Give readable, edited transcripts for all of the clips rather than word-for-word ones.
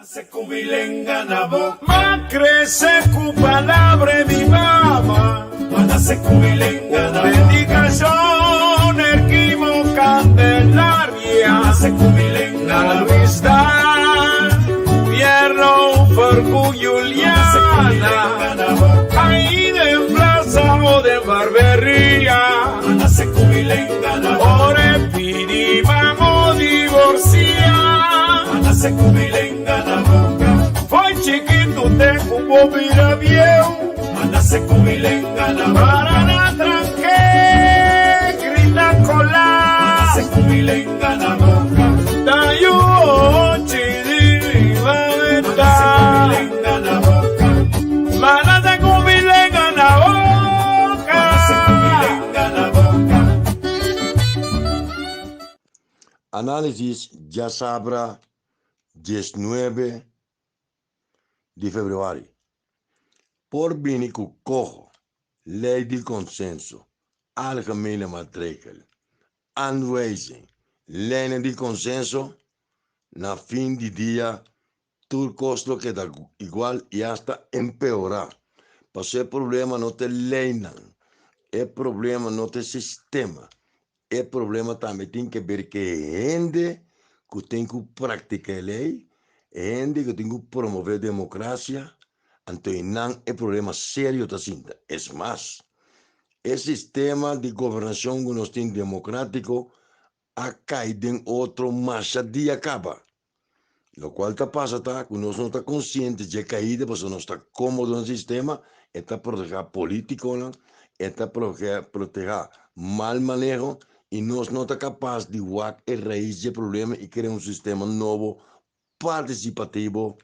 Se cubilenga na boca, ma crece cu palabra mi mamá. Cuando se cubilenga na boca, predicación equivo candelaria. Se cubilenga na vista, pierno por Juliana. Ahí de plaza o de barbería. Cuando se cubilenga na boca, ore pidi vamos divorciar. Cuando se cubilenga na boca, foi chiquito te cubo vira viejo. Cuando se cubilenga na boca, para na tranque, grita colar. Cuando se cubilenga na boca, da yo chidi va venta. Cuando se cubilenga na boca, mana se cubilenga na boca. Cuando se cubilenga na boca. Análisis ya sabrá 19 de febrero. Por bine cu cojo, lei de consenso, algemene maatregel, aanwijzing, lijnen de consenso, na fin de dia, todo costo que da igual y hasta empeorar. Pues el problema no te leinan, el problema no te sistema, el problema también tiene que ver que gente que tem que praticar a lei, gente que tem que promover democracia, então não é problema sério da cinta. É mais, o sistema de governação que nós temos democrático a caído em outro marcha de acaba. O qual está passando, que nós não estamos conscientes de caída, porque nós estamos cómodos no sistema, está proteger político, está proteger mal manejo, e nós não estamos capazes de ver a raiz do problema e criar um sistema novo, participativo,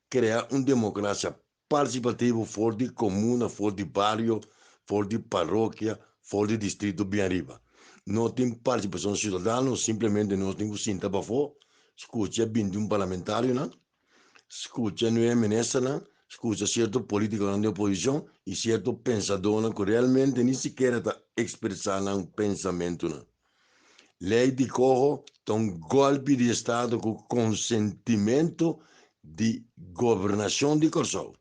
criar uma democracia participativa fora de comuna, fora de bairro, fora de paróquia, fora de distrito bem arriba. Não tem participação cidadã, simplesmente nós temos que sentar para fora, escutar bem de parlamentário, não? Escutar no ministro, não? Escuta certo político de oposição e certo pensador que realmente nem sequer está expressando um pensamento. Não. Lei de cojo é um golpe de Estado com consentimento de governação de Corsol.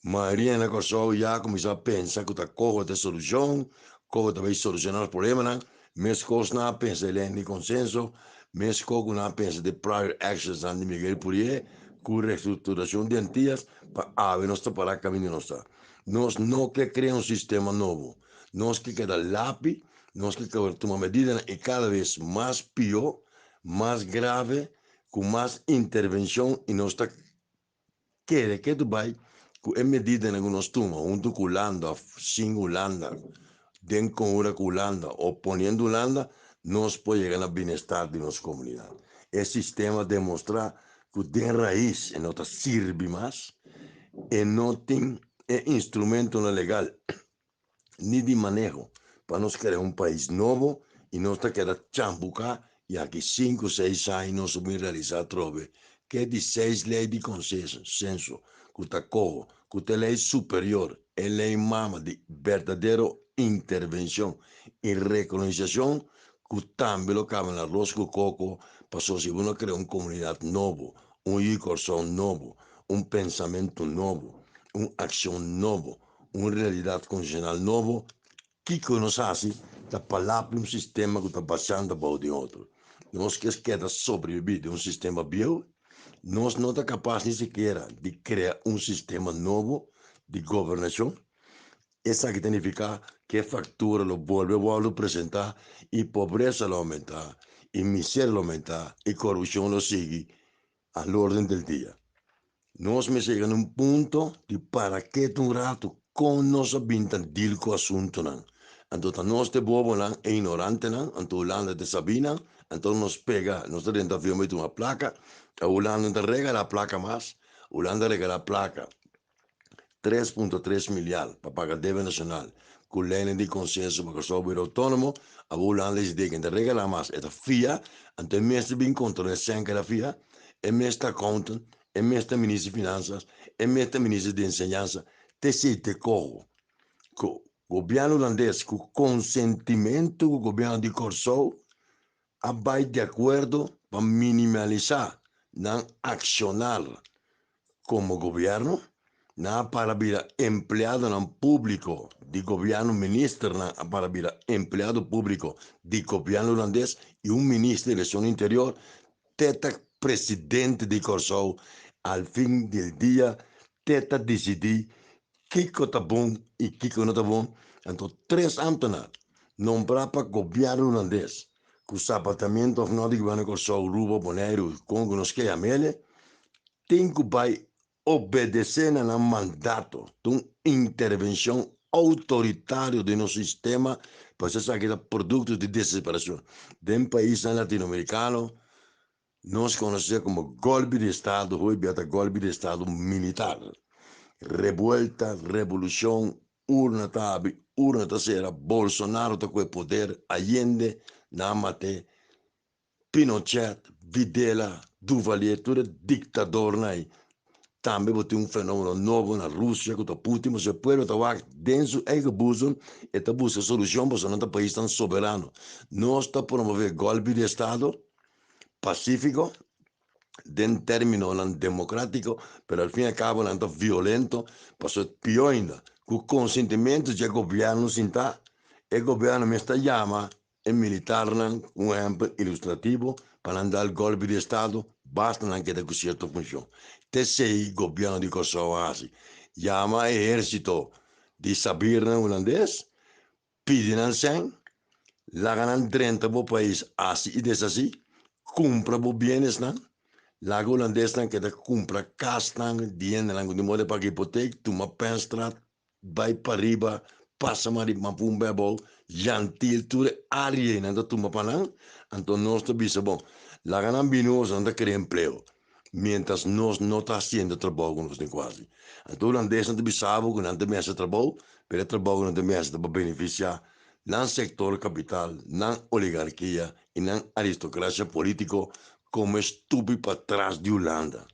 A maioria na Corsol já começou a pensar que o cojo é solução, cojo vai solucionar os problemas, mas cojo não pensa em lei de consenso, mas cojo não pensa de prior actions de Miguel Purier, com reestruturação de entias para abrir nossa para caminho nossa. Nós não queremos criar um sistema novo. Nós queremos dar lápis, nós queremos tomar medidas e cada vez mais pior, mais grave, com mais intervenção e nós queremos que Dubai, com a medida que nós tomamos, junto com Holanda, sem Holanda, dentro com Holanda, oponendo Holanda, nós podemos chegar ao bem-estar de nossa comunidade. Esse sistema demonstra que tem raiz e não serve mais, e não tem instrumento legal, nem de manejo, para nós criar um país novo, e nós queremos chambucar, e aqui 5, 6 anos nós vamos realizar trove, que é de 6 leis de consenso, que está cojo, que é lei superior, é lei mama de verdadeira intervenção e reconhecimento, que também lo cabe na rosca coco, para se uno criar uma comunidade nova, coração novo, pensamento novo, uma ação nova, uma realidade constitucional nova, que nos faz da palavra um sistema que está passando para o de outro. Nós que queremos sobreviver de um sistema bio, nós não somos capazes nem sequer de criar um sistema novo de governação. Isso que significa que a factura lo vuelve a apresentar e pobreza lo aumentar, e miséria lo aumentar, e corrupção lo sigue all'ordine del dia. Nós me chegamos num ponto de para que um rato com nossa vinda deal com o assunto não. Então nós de bobo não é ignorante não, então Holanda de Sabina, então nos pega, nós tenta filmar uma placa, a Holanda regala a placa mais, Holanda regala a placa 3,3 milhões para pagar débito nacional, com lei de consenso para o software autônomo, a Holanda diz que regala mais, é a FIA, então mesmo bem contra a senha da FIA, é mesmo accountant, é mesmo ministro de Finanças, é mesmo ministro de Enseñança, te corro. O governo holandês, com consentimento do governo de Corsol, vai de acordo para minimalizar nan accionar como gobierno, na para vir empleado nan público de governo, ministro para vir empleado público de governo holandês e ministro de eleição interior, teta presidente de Corsou, al fim del dia, teta decidir que está bom e que não está bom. Então, 3 ambtenares nombrar para governo holandês, com o sapatamento of não de governo Corsou, Rubo, Bonaire, Congo, nos que amele, tem que vai obedecer ao mandato de uma intervenção autoritária do nosso sistema para ser aquele produto de desesperação. De um país latino-americano, nós conhecemos como golpe de Estado, hoje é golpe de Estado militar. Revuelta, revolução, urna tabi, urna terceira, Bolsonaro está com o poder, Allende, Namate, Pinochet, Videla, Duvalier, tudo ditador aí. Também tem fenômeno novo na Rússia, que o Putin, mas o povo está dentro do ego buso e está buscando solução para o país tão soberano. Nós estamos promovendo golpe de Estado pacífico, de término democrático, mas al fim e al cabo não violento, passou pior ainda. Com o consentimento do governo, o governo me está chamando e militar, um exemplo ilustrativo, para dar golpe de Estado, basta não que com certa função. TCI, governo de Kosovo, chama exército de Sabirna holandês, pedem sem, lá ganham 30 para o país, assim e desse, compra os bens, lá o holandês que compra casa, dinheiro, de modo para hipoteca, toma penstrat, vai para riba, passa mais uma pumba bom, gentil, tudo área, não toma para não, então nós estamos bom, lá ganham binos, não cria emprego. Mientras nós não está fazendo trabalho com nós quase. Então, o holandês não sabe que não tem esse trabalho, mas o trabalho não tem esse para beneficiar não sector capital, não oligarquia e não aristocracia política como estúpido para trás de Holanda.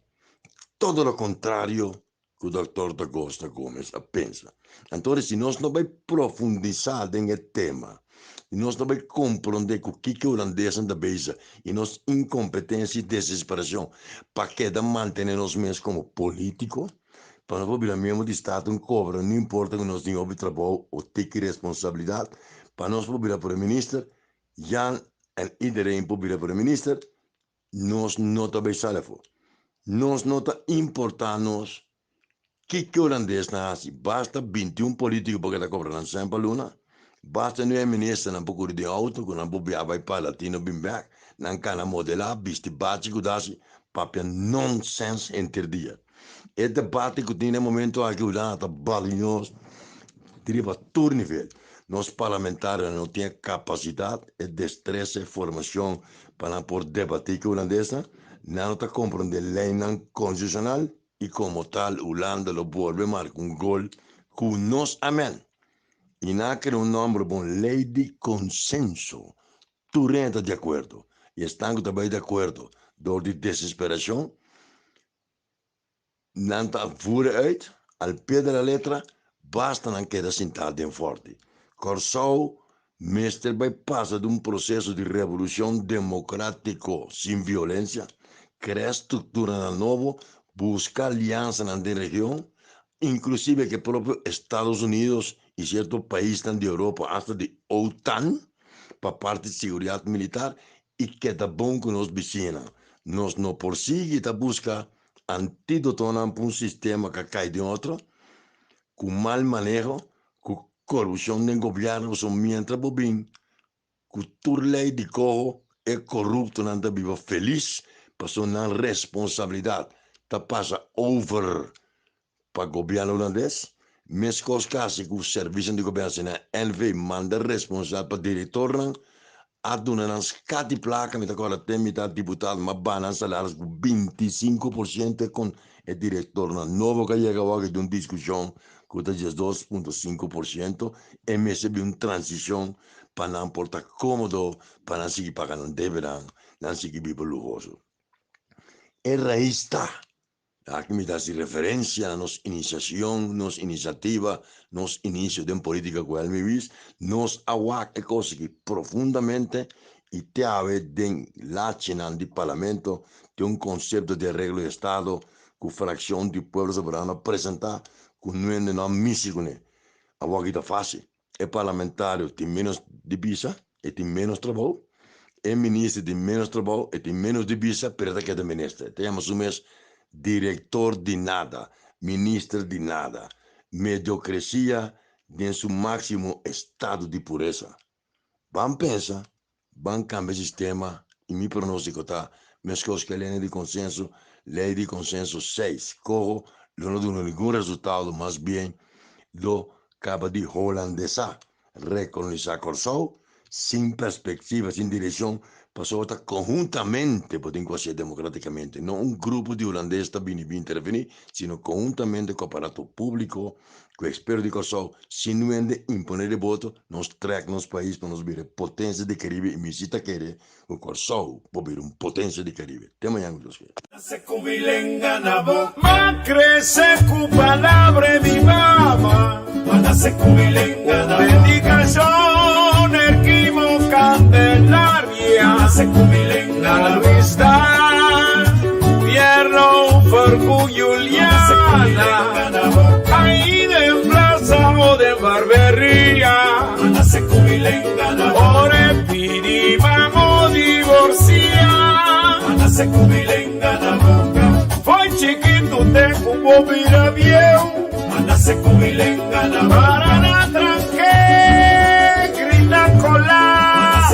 Todo o contrário que o Dr. da Costa Gomes pensa. Então, se nós não vamos profundizar nesse tema, e nós não vamos compreender o que o holandês está fazendo e nossa incompetência e desesperação para que manter nós mesmos como políticos, para não vir mesmo de Estado cobra, não importa que nós tenhamos trabalho ou tenhamos responsabilidade, para nós vir para o ministro, já iedereen vir para o ministro, nós não estamos salvo. Nós não está importando que o holandês nasce, basta 21 políticos para que cobrar sempre luna. Basta não é ministro não procura de auto, que não pode vai para latino bem back, não can modelar, viste básico dasi, papel nonsense entre dia. E debate que tem no momento aqui o lado balinhos, deriva todo nível. Nós parlamentares não temos capacidade, e destreza e formação para poder debater com o holandês, não está compreendendo lei não constitucional e como tal, Holanda lo vuelve marcar gol com nós, amém. E naquele nome bom lei de consenso. Tu está de acordo. E estão também de acordo. Door de desesperação. Não está fora uit. Al pé da letra. Basta não queda sentado em forte. Corsou, mestre, vai passar de processo de revolução democrático sem violência. Criar estrutura nova. Buscar aliança na região. Inclusive que próprio Estados Unidos e certos países de Europa, hasta de OTAN, para parte de segurança militar, e que é bom que nos vizinhos. Nós não prosseguimos a buscar antídoto para um sistema que cai de outro, com mal manejo, com corrupção do governo, mientras bobin, com toda lei de corro é corrupto, não está vivo feliz, passou na responsabilidade, está passa over para o governo holandês, mas com os casos que o serviço de governo na NV manda responsável para diretor, a dona nas cati placa, me agora tem metade deputado, mas banan salários com 25% com o diretor novo que chega agora de uma discussão que está 2,5%, e me recebe uma transição para não portar cômodo, para não seguir pagando dívida, não seguir vivo luxuoso. E raiz está. Aqui me dá referência a nossa iniciação, nossa iniciativa, nosso início de política com o Almivis, nos aguaca coisa que profundamente e te ave den lacinan di Parlamento de un concepto de regla de Estado cu fracción di pueblo soberano apresentar cu nuende na misigune. A wakita fácil. E parlamentário tem menos divisa e tem menos trabalho. E ministro tem menos trabalho e tem menos divisa, pero que é ministro. Temos um mês diretor de nada, ministro de nada. Mediocracia em seu máximo estado de pureza. Vamos pensar, vamos cambiar o sistema e meu pronóstico está, mas que a lei de consenso 6, corro, não deu nenhum resultado, mas bem, do acaba de holandesa, recolonizar Corsol, sem perspectiva, sem direção, passou a estar conjuntamente, podemos dizer democraticamente, não um grupo de holandeses está vindo intervenir, sino conjuntamente com o aparato público, com o experto de Corsol, sem imponer o voto, nos traz nos países para nos ver potência de Caribe e me cita querer o Corsol, para ver uma potência de Caribe. Até amanhã, meus filhos. Crece cu palabra vivama, bendicación erquimo candelaria, la amistad, gobierno for Juliana, ahí de plaza o de barbería, ore pidi vamos divorciar, foi chiquito te como mira viejo, para la tranque, grita colar,